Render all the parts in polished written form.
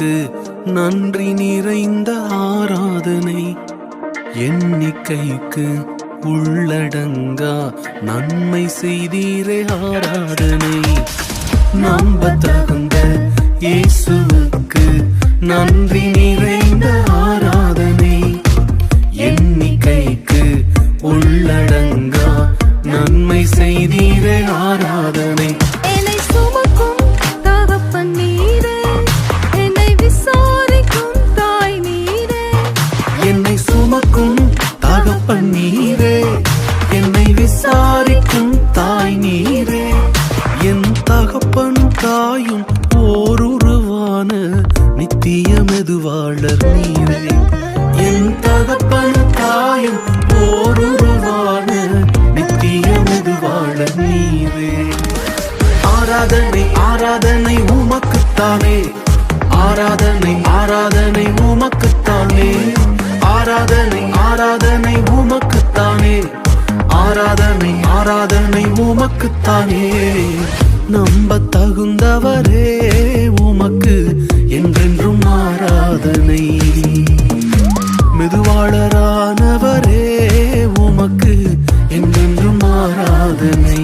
உமக்கு நன்றி நிறைந்த ஆராதனை. எண்ணிக்கைக்கு உள்ளடங்கா நன்மை செய்தீரே ஆராதனை. நம்ப தகுந்த இயேசுவுக்கு நன்றி நிறைந்த ஆராதனை. எண்ணிக்கைக்கு உள்ளடங்கா நன்மை செய்தீரே ஆராதனை. என்னை சுமக்கும் தகப்பன் நீரே, என்னை விசாரிக்கும் தாய் நீரே. என்னை சுமக்கும் தகப்பன் நீரே, என்னை விசாரிக்கும் தாய் நீரே. என் தகப்பன் தாயும் ஓருருவான நித்திய மெதுவாளர் நீரே. என் தகப்பன் தாயும் ஓருருவான நித்திய மெதுவாளர் நீரே. ஆராதனை ஆராதனை உமக்குத்தானே, ஆராதனை ஆராதனை உமக்குத்தானே. ஆராதனை ஆராதனை உமக்குத்தானே, ஆராதனை ஆராதனை உமக்குத்தானே. நம்ப தகுந்தவரே உமக்கு என்றென்றும் ஆராதனை. மெதுவாளரானவரே உமக்கு என்றென்றும் ஆராதனை.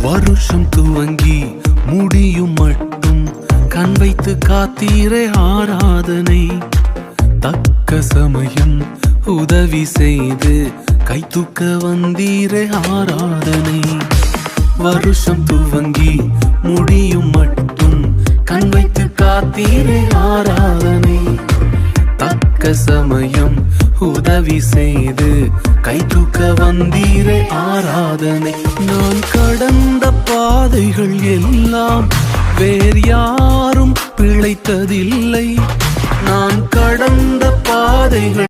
வருஷம் துவங்கி முடியும் மட்டும் கண் வைத்து காத்தீரே ஆராதனை. தக்க சமயம் உதவி செய்து கை தூக்க வந்தீரே ஆராதனை. வருஷம் துவங்கி முடியும் மட்டும் கண் வைத்து காத்தீரே ஆராதனை. தக்க சமயம் உதவி செய்து கை தூக்க வந்தீரே ஆராதனை. நான் கடந்த பாதைகள் எல்லாம் வேறு யாரும் பிழைத்ததில்லை. நான் கடந்த பாதைகள்